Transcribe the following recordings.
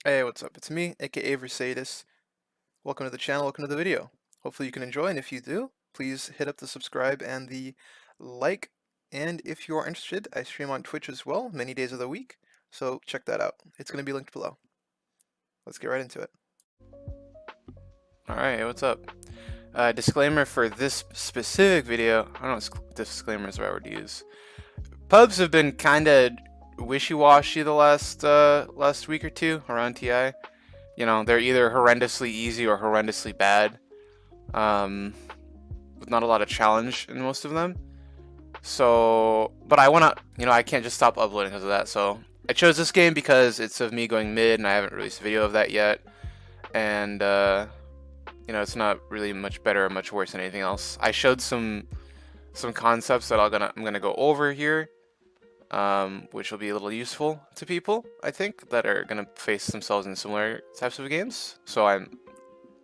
Hey, what's up? It's me, aka Versatis. Welcome to the channel, welcome to the video. Hopefully you can enjoy, and if you do, please hit up the subscribe and the like. And if you are interested, I stream on Twitch as well, many days of the week, so check that out. It's going to be linked below. Let's get right into it. Alright, what's up? Disclaimer for this specific video, I don't know if disclaimer is the right word to use. Pubs have been kinda wishy-washy the last week or two around TI. You know, they're either horrendously easy or horrendously bad, with not a lot of challenge in most of them. So, but I wanna, I can't just stop uploading because of that. So I chose this game because it's of me going mid, and I haven't released a video of that yet. And it's not really much better or much worse than anything else. I showed some concepts that I'm gonna go over here, which will be a little useful to people, I think, that are gonna face themselves in similar types of games. So I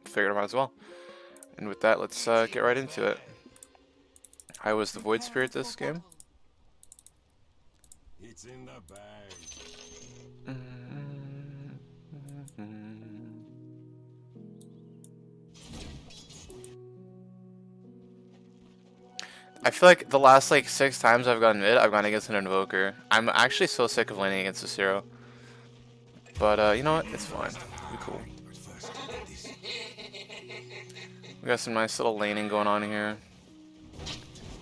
figured I might as well. And with that, let's get right into it. I was the Void Spirit this game. It's in the bag. I feel like the last 6 times I've gone mid, I've gone against an Invoker. I'm actually so sick of laning against this hero. But you know what? It's fine. It'll be cool. We got some nice little laning going on here.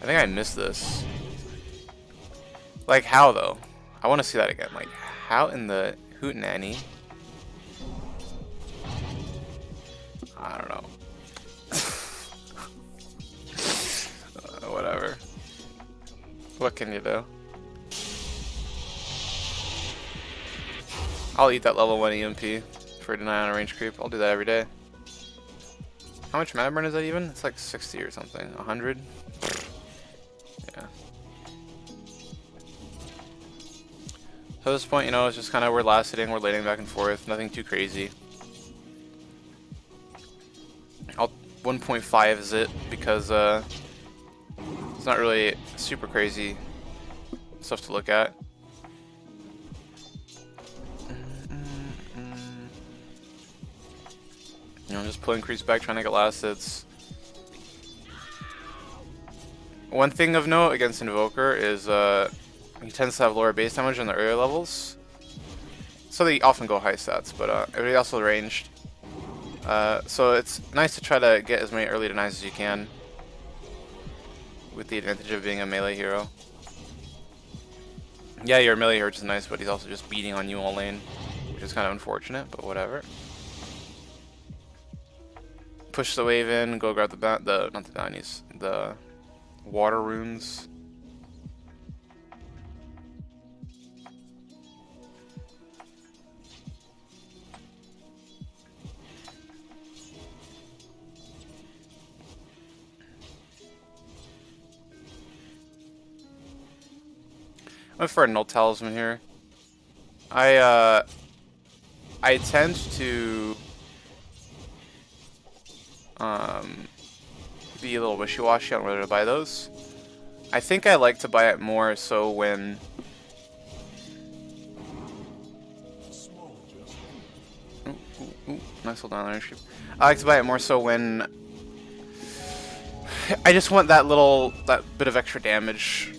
I think I missed this. Like, how though? I want to see that again. Like, how in the hootenanny? I don't know. Whatever. What can you do? I'll eat that level 1 EMP for deny on a range creep. I'll do that every day. How much mana burn is that even? It's like 60 or something. 100? Yeah. So at this point, it's just kind of we're last hitting, we're laning back and forth. Nothing too crazy. 1.5 is it because it's not really super crazy stuff to look at. I'm just pulling creeps back, trying to get last hits. One thing of note against Invoker is he tends to have lower base damage in the earlier levels. So they often go high stats, but everybody also ranged. So it's nice to try to get as many early denies as you can, with the advantage of being a melee hero. Yeah, your melee hero is nice, but he's also just beating on you all lane, which is kind of unfortunate, but whatever. Push the wave in, go grab not the bounties, the water runes. I went for a null talisman here. I tend to be a little wishy-washy on whether to buy those. I think I like to buy it more so when nice hold on ownership. I like to buy it more so when I just want that bit of extra damage,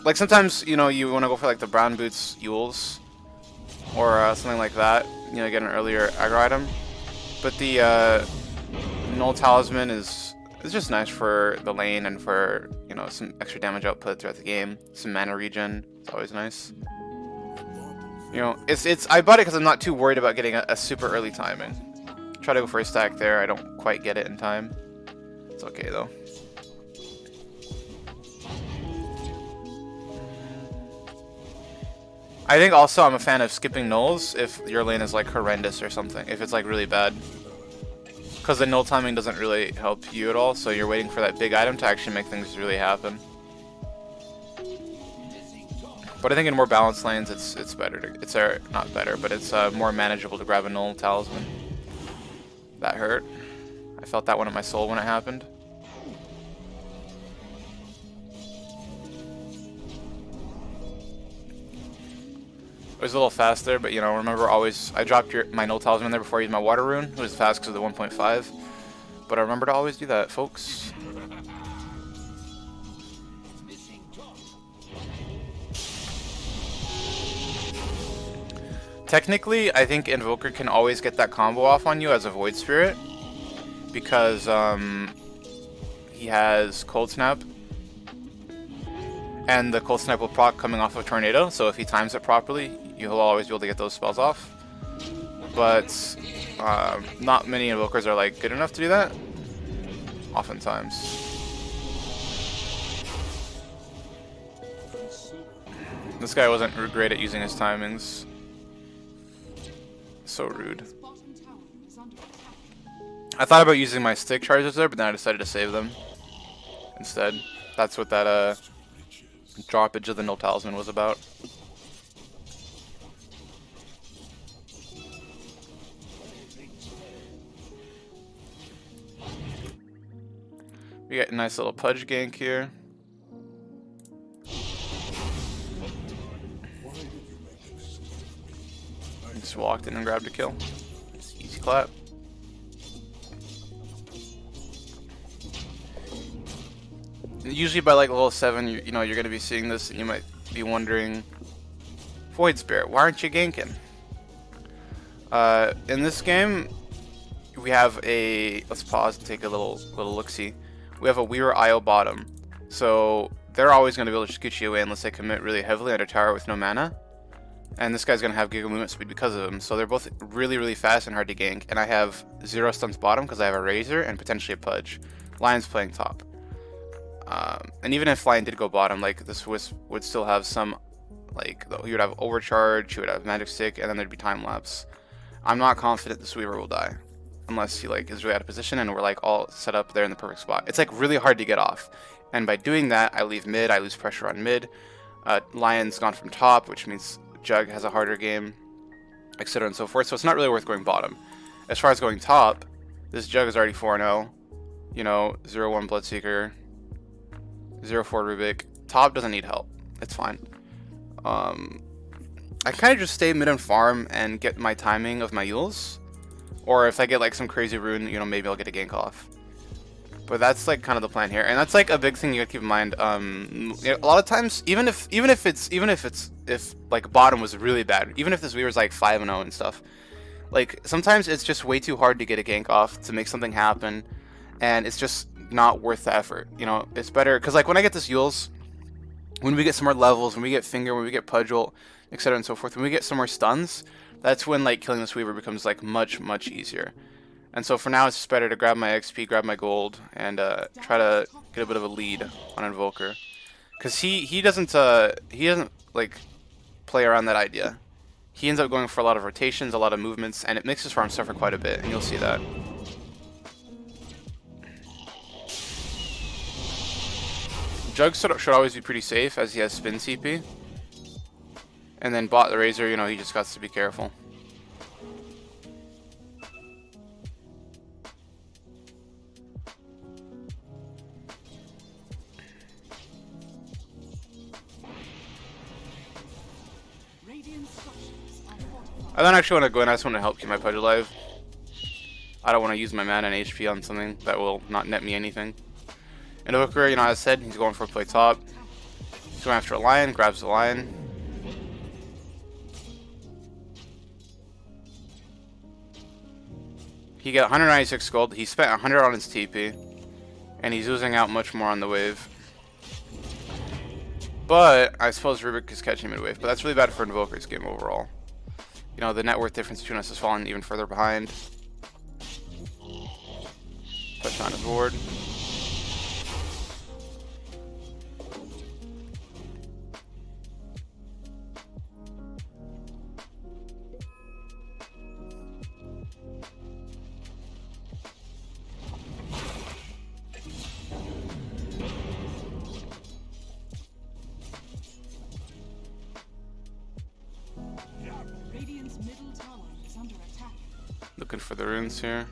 Like sometimes, you want to go for like the brown boots Yules or something like that, get an earlier aggro item. But the null talisman is just nice for the lane and for some extra damage output throughout the game. Some mana regen, it's always nice. I bought it because I'm not too worried about getting a super early timing. Try to go for a stack there. I don't quite get it in time. It's okay though. I think also I'm a fan of skipping nulls if your lane is like horrendous or something. If it's like really bad. Because the null timing doesn't really help you at all, so you're waiting for that big item to actually make things really happen. But I think in more balanced lanes, it's better to, not better, but it's more manageable to grab a null talisman. That hurt. I felt that one in my soul when it happened. It was a little faster, but you know, remember always, I dropped my Null Talisman there before I used my Water Rune. It was fast because of the 1.5. But I remember to always do that, folks. Technically, I think Invoker can always get that combo off on you as a Void Spirit. Because, he has Cold Snap. And the Cold Snap will proc coming off of Tornado, so if he times it properly, you'll always be able to get those spells off. But not many Invokers are like good enough to do that. Oftentimes. This guy wasn't great at using his timings. So rude. I thought about using my stick charges there, but then I decided to save them instead. That's what that droppage of the Null Talisman was about. We got a nice little Pudge gank here. Just walked in and grabbed a kill. Just easy clap. Usually by like level 7, you know, you're going to be seeing this and you might be wondering, Void Spirit, why aren't you ganking? In this game, we have a, let's pause and take a little look-see. We have a Weaver IO bottom, so they're always going to be able to just get you away unless they commit really heavily under tower with no mana. And this guy's going to have Giga movement speed because of him, so they're both really fast and hard to gank. And I have 0 stuns bottom because I have a Razor and potentially a Pudge. Lion's playing top. And even if Lion did go bottom, like this would still have some, like he would have Overcharge, he would have Magic Stick, and then there'd be Time Lapse. I'm not confident this Weaver will die. Unless he like is really out of position and we're like all set up there in the perfect spot. It's like really hard to get off. And by doing that, I leave mid, I lose pressure on mid. Lion's gone from top, which means Jug has a harder game, etc. and so forth. So it's not really worth going bottom. As far as going top, this Jug is already 4-0. You know, 0-1 Bloodseeker, 0-4 Rubik. Top doesn't need help. It's fine. I kind of just stay mid and farm and get my timing of my Yules. Or if I get like some crazy rune, you know, maybe I'll get a gank off. But that's like kind of the plan here, and that's like a big thing you gotta keep in mind. You know, a lot of times, even if like bottom was really bad, even if this Weaver's like 5-0 and stuff, like sometimes it's just way too hard to get a gank off to make something happen, and it's just not worth the effort. You know, it's better because like when I get this Yules, when we get some more levels, when we get Finger, when we get Pudge Ult, etc. and so forth, when we get some more stuns. That's when like killing this Weaver becomes like much easier. And so for now it's just better to grab my XP, grab my gold, and try to get a bit of a lead on Invoker. Cause he doesn't like play around that idea. He ends up going for a lot of rotations, a lot of movements, and it makes his farm suffer quite a bit, and you'll see that. Jug should always be pretty safe as he has spin CP. And then bought the Razor, you know, he just got to be careful. I don't actually want to go in, I just want to help keep my Pudge alive. I don't want to use my mana and HP on something that will not net me anything. Invoker, you know, as I said, he's going for a play top. He's going after a Lion, grabs the Lion. He got 196 gold, he spent 100 on his TP, and he's losing out much more on the wave. But I suppose Rubik is catching mid-wave, but that's really bad for Invoker's game overall. You know, the net worth difference between us has fallen even further behind. Touch on his board. Looking for the runes here.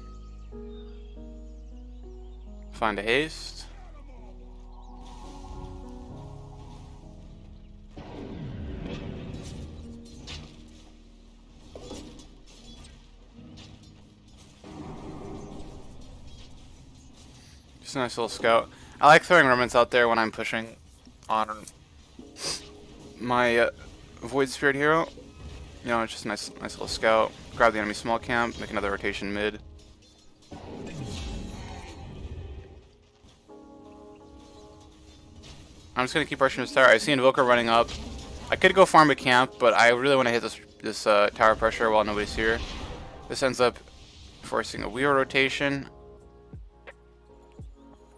Find a haste. Just a nice little scout. I like throwing remnants out there when I'm pushing on my Void Spirit hero. You know, it's just a nice little scout. Grab the enemy small camp, make another rotation mid. I'm just gonna keep rushing this tower. I see Invoker running up. I could go farm a camp, but I really want to hit this tower pressure while nobody's here. This ends up forcing a Weaver rotation.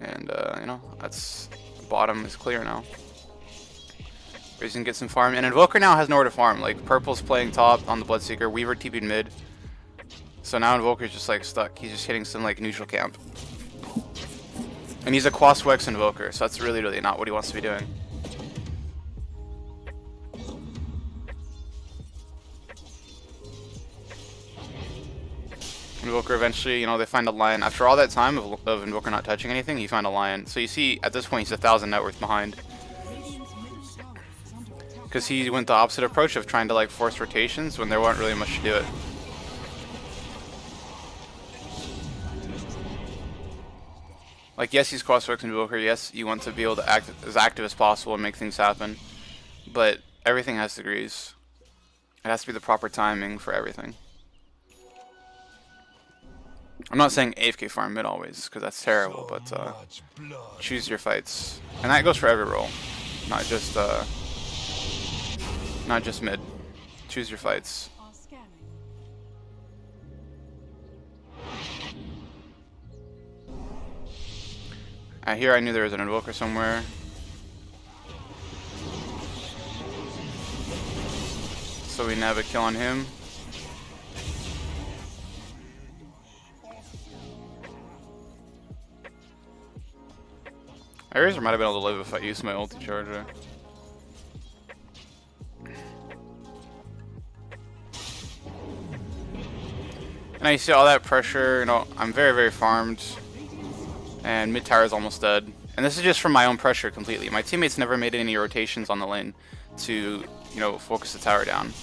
And, you know, that's... bottom is clear now. Raze can get some farm. And Invoker now has nowhere to farm. Like, Purple's playing top on the Bloodseeker. Weaver TP'd mid. So now Invoker's just, like, stuck. He's just hitting some, like, neutral camp. And he's a Quaswex Invoker, so that's really, really not what he wants to be doing. Invoker eventually, you know, they find a lion. After all that time of Invoker not touching anything, he found a lion. So you see, at this point, he's 1,000 net worth behind. Because he went the opposite approach of trying to, like, force rotations when there wasn't really much to do it. Like, yes, he's Quaswex Invoker. Yes, you want to be able to act as active as possible and make things happen. But everything has degrees. It has to be the proper timing for everything. I'm not saying AFK farm mid always, because that's terrible, but choose your fights. And that goes for every role, not just mid. Choose your fights. Here I knew there was an Invoker somewhere. So we nab a kill on him. I might have been able to live if I used my ulti charger. And I see all that pressure, you know, I'm very, very farmed. And mid tower is almost dead. And this is just from my own pressure completely. My teammates never made any rotations on the lane to, you know, focus the tower down.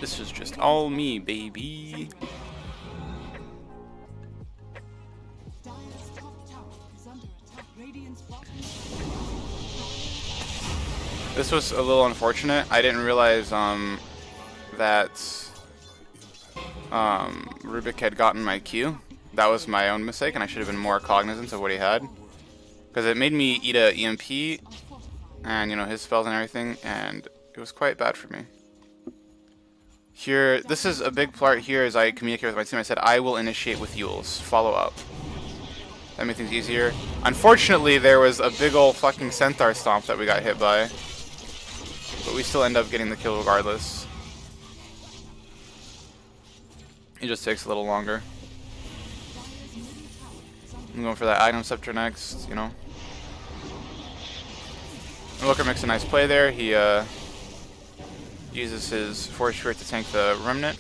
This is just all me, baby. This was a little unfortunate. I didn't realize that Rubik had gotten my Q. That was my own mistake, and I should have been more cognizant of what he had. Because it made me eat a EMP, and, you know, his spells and everything, and it was quite bad for me. Here, this is a big part here as I communicate with my team. I said, I will initiate with Euls. Follow up. That made things easier. Unfortunately, there was a big ol' fucking Centaur stomp that we got hit by. But we still end up getting the kill regardless. It just takes a little longer. I'm going for that item scepter next, you know. Invoker makes a nice play there. He uses his Force Spirit to tank the Remnant.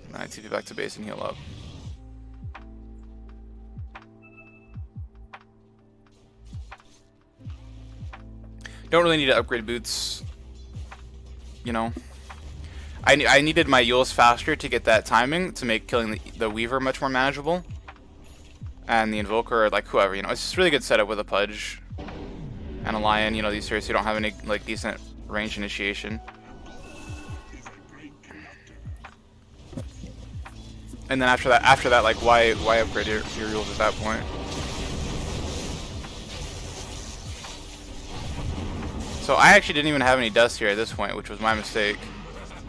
And I TP back to base and heal up. Don't really need to upgrade boots, you know. I needed my Euls faster to get that timing to make killing the Weaver much more manageable. And the Invoker, or like whoever, you know, it's just really good setup with a Pudge and a Lion. You know, these heroes who don't have any like decent range initiation. And then after that, like why upgrade your Euls at that point? So I actually didn't even have any dust here at this point, which was my mistake.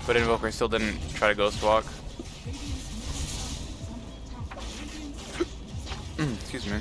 But Invoker still didn't try to Ghost Walk. Excuse me.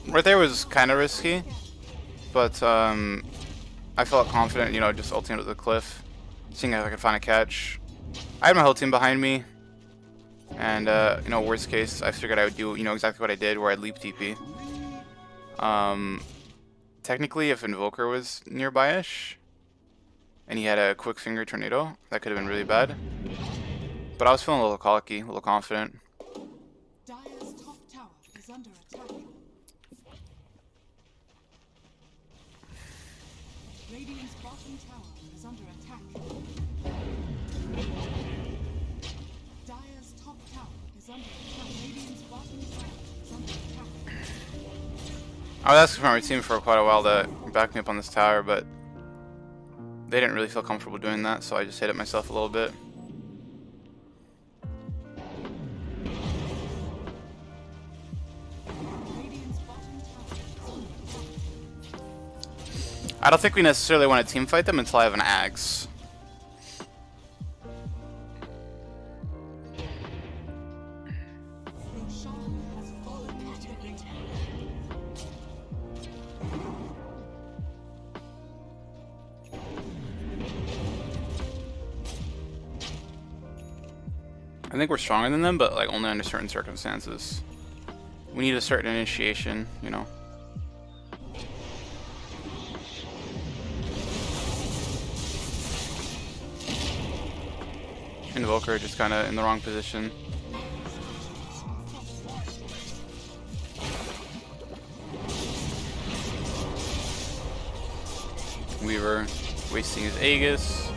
Right there was kind of risky, but I felt confident, you know, just ulting to the cliff, seeing if I could find a catch. I had my whole team behind me, and you know, worst case, I figured I would do, you know, exactly what I did, where I'd leap TP. Technically, if Invoker was nearby-ish, and he had a quick finger tornado, that could have been really bad. But I was feeling a little cocky, a little confident. Dire's top tower is under attack. Radiant's bottom tower is under attack. Dire's top tower is under attack. Radiant's bottom tower is under attack. I was asking for my team for quite a while to back me up on this tower, but they didn't really feel comfortable doing that, so I just hit it myself a little bit. Radiant's bottom tower is under attack. I don't think we necessarily want to team fight them until I have an axe. Roshan has fallen into the I think we're stronger than them, but like only under certain circumstances. We need a certain initiation, you know. Invoker just kind of in the wrong position. Weaver wasting his Aegis.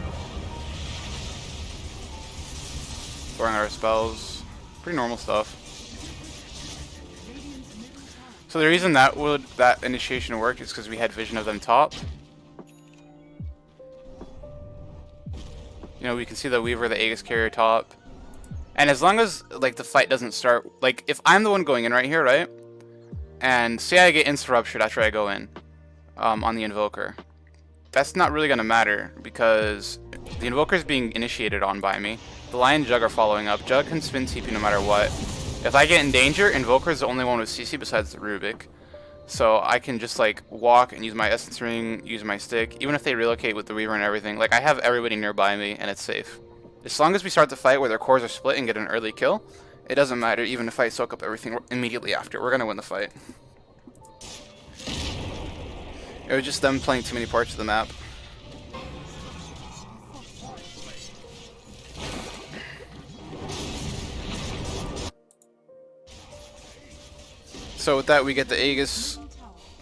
Throwing our spells. Pretty normal stuff. So the reason that initiation work is because we had vision of them top. You know, we can see the Weaver, the Aegis carrier top. And as long as like the fight doesn't start, like if I'm the one going in right here, right? And say I get insta ruptured after I go in on the Invoker. That's not really gonna matter because the Invoker is being initiated on by me. The Lion Jug are following up. Jug can spin TP no matter what. If I get in danger, Invoker is the only one with CC besides the Rubik. So I can just like walk and use my Essence Ring, use my stick. Even if they relocate with the Weaver and everything, like I have everybody nearby me and it's safe. As long as we start the fight where their cores are split and get an early kill, it doesn't matter even if I soak up everything immediately after. We're gonna win the fight. It was just them playing too many parts of the map. So with that, we get the Aegis,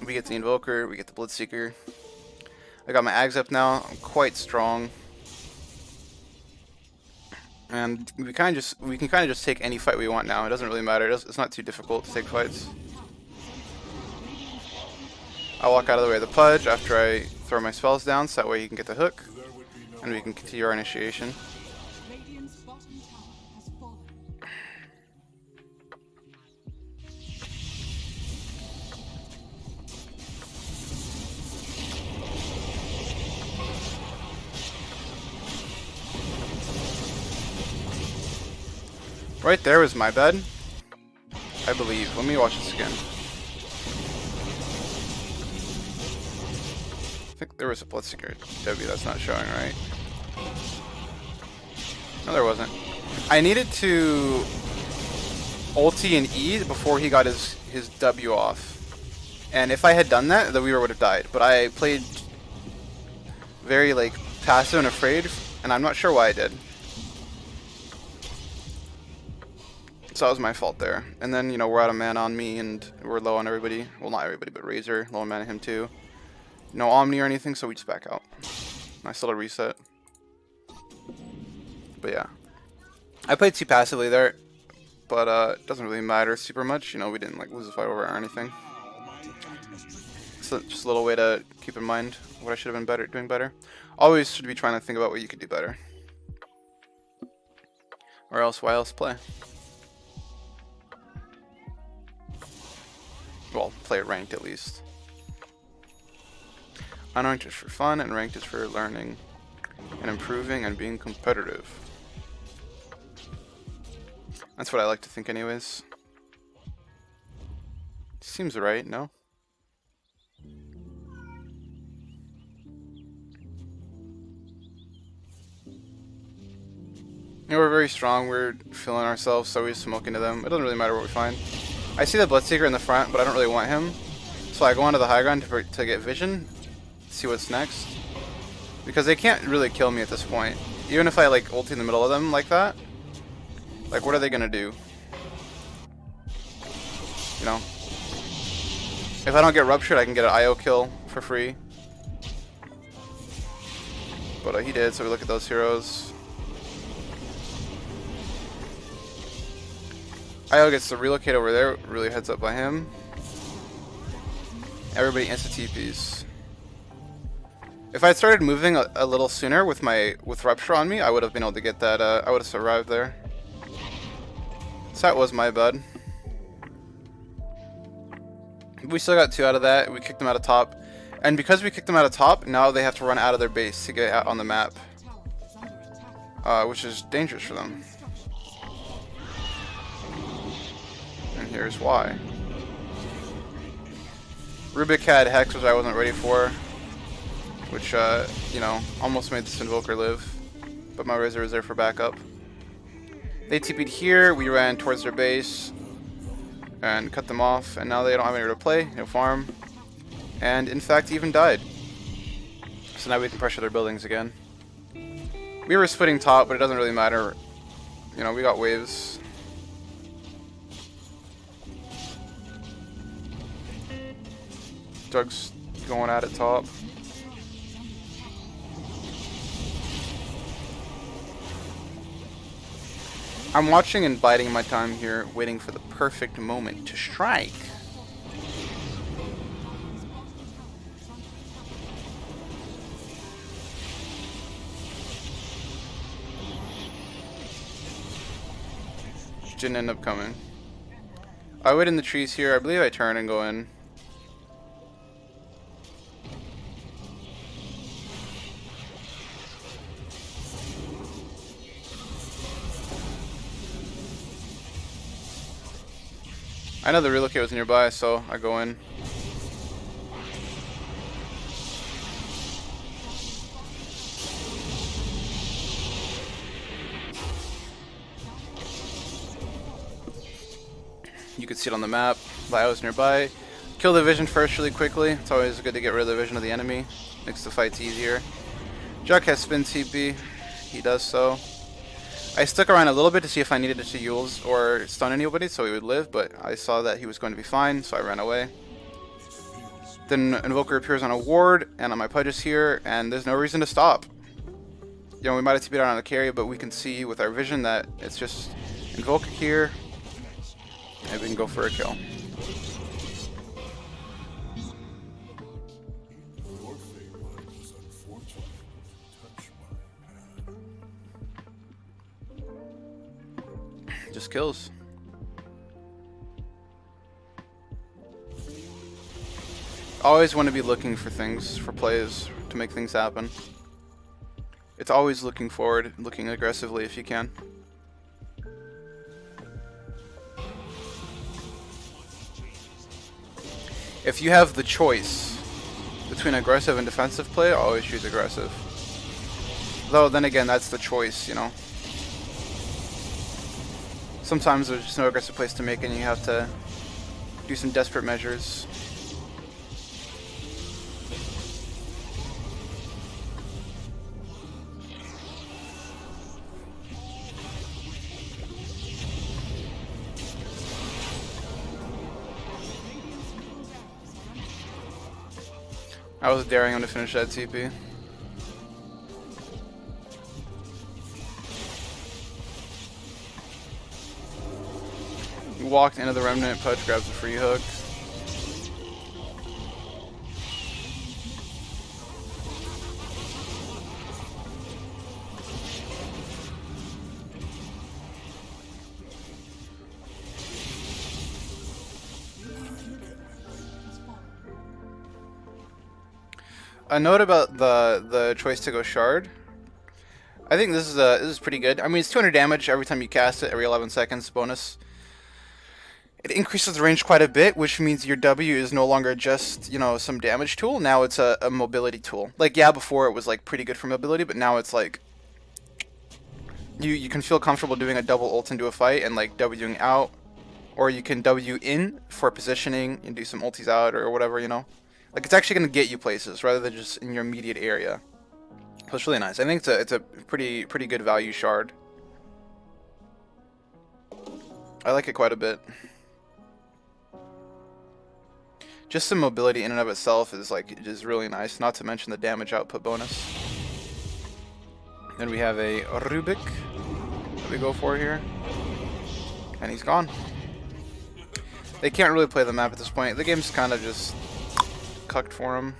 we get the Invoker, we get the Bloodseeker. I got my Ags up now. I'm quite strong, and we can kind of just take any fight we want now. It doesn't really matter. It's not too difficult to take fights. I'll walk out of the way of the Pudge after I throw my spells down, so that way he can get the hook, and we can continue our initiation. Radiant's bottom tower has fallen. Right there was my bed, I believe. Let me watch this again. I think there was a Bloodseeker W that's not showing, right? No, there wasn't. I needed to ulti and E before he got his W off. And if I had done that, the Weaver would have died. But I played very like passive and afraid, and I'm not sure why I did. So that was my fault there. And then, you know, we're out of mana on me, and we're low on everybody. Well, not everybody, but Razor. Low on mana him too. No Omni or anything, so we just back out. Nice little reset. But yeah. I played too passively there, but it doesn't really matter super much. You know, we didn't like lose a fight over it or anything. So just a little way to keep in mind what I should have been doing better. Always should be trying to think about what you could do better. Or else, why else play? Well, play it ranked at least. Unranked is for fun, and ranked is for learning and improving and being competitive. That's what I like to think anyways. Seems right, no? You know, we're very strong. We're feeling ourselves, so we just smoke into them. It doesn't really matter what we find. I see the Bloodseeker in the front, but I don't really want him. So I go onto the high ground to get vision, see what's next. Because they can't really kill me at this point. Even if I like ulti in the middle of them like that. Like, what are they gonna do? You know? If I don't get ruptured, I can get an IO kill for free. But he did, so we look at those heroes. IO gets to relocate over there, really heads up by him. Everybody insta-TPs. If I had started moving a little sooner with Rupture on me, I would have been able to get that, I would have survived there. So that was my bad. We still got 2 out of that. We kicked them out of top. And because we kicked them out of top, now they have to run out of their base to get out on the map. Which is dangerous for them. And here's why. Rubik had Hex, which I wasn't ready for. Which, you know, almost made this Invoker live. But my Razor was there for backup. They TP'd here, we ran towards their base. And cut them off, and now they don't have anywhere to play, no farm. And in fact, even died. So now we can pressure their buildings again. We were splitting top, but it doesn't really matter. You know, we got waves. Doug's going at it top. I'm watching and biding my time here, waiting for the perfect moment to strike. Didn't end up coming. I wait in the trees here. I believe I turn and go in. I know the relocate was nearby, so I go in. You can see it on the map. Lio's nearby. Kill the vision first really quickly. It's always good to get rid of the vision of the enemy. Makes the fights easier. Juck has spin TP. He does so. I stuck around a little bit to see if I needed to use or stun anybody so he would live, but I saw that he was going to be fine, so I ran away. Then Invoker appears on a ward, and on my Pudges here, and there's no reason to stop. You know, we might have TP'd out on the carry, but we can see with our vision that it's just Invoker here, and we can go for a kill. Just kills. Always want to be looking for things, for plays, to make things happen. It's always looking forward, looking aggressively if you can. If you have the choice between aggressive and defensive play, always choose aggressive. Though, then again, that's the choice, you know. Sometimes there's just no aggressive plays to make and you have to do some desperate measures. I was daring him to finish that TP. Walked into the Remnant, Pudge grabs a free hook. A note about the choice to go Shard. I think this is pretty good. I mean, it's 200 damage every time you cast it, every 11 seconds bonus. It increases the range quite a bit, which means your W is no longer just, you know, some damage tool. Now it's a mobility tool. Like, yeah, before it was, like, pretty good for mobility, but now it's, like, you can feel comfortable doing a double ult into a fight and like Wing out, or you can W in for positioning and do some ultis out or whatever, you know. Like it's actually gonna get you places rather than just in your immediate area. So it's really nice. I think it's a pretty good value shard. I like it quite a bit. Just the mobility in and of itself is really nice. Not to mention the damage output bonus. Then we have a Rubik that we go for here, and he's gone. They can't really play the map at this point. The game's kind of just cucked for him.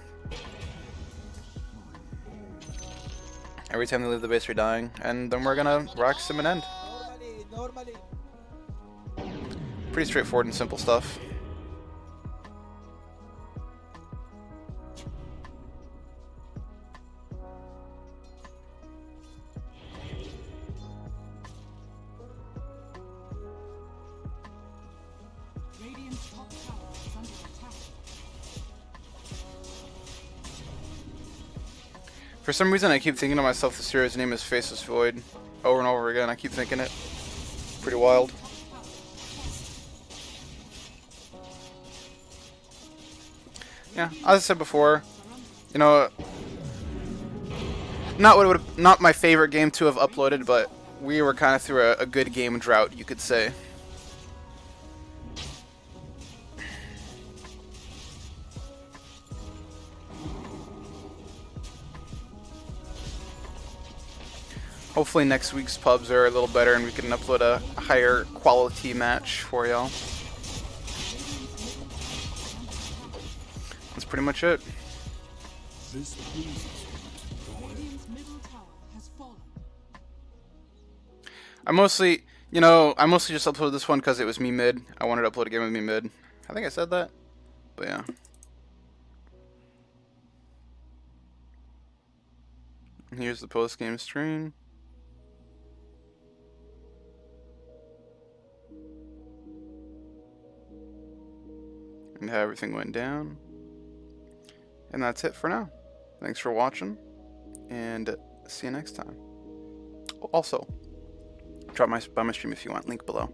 Every time they leave the base, they're dying, and then we're gonna Rax him and end. Pretty straightforward and simple stuff. Radiant's top tower is under attack. For some reason, I keep thinking to myself this hero's name is Faceless Void over and over again. I keep thinking it. Pretty wild. Yeah, as I said before, you know, not my favorite game to have uploaded, but we were kind of through a good game drought, you could say. Hopefully next week's pubs are a little better and we can upload a higher quality match for y'all. That's pretty much it. Radiant's middle tower has fallen. I mostly just uploaded this one because it was me mid. I wanted to upload a game with me mid. I think I said that, but yeah. And here's the post-game stream. And how everything went down. And that's it for now. Thanks for watching, and see you next time. Also, drop by my stream if you want, link below.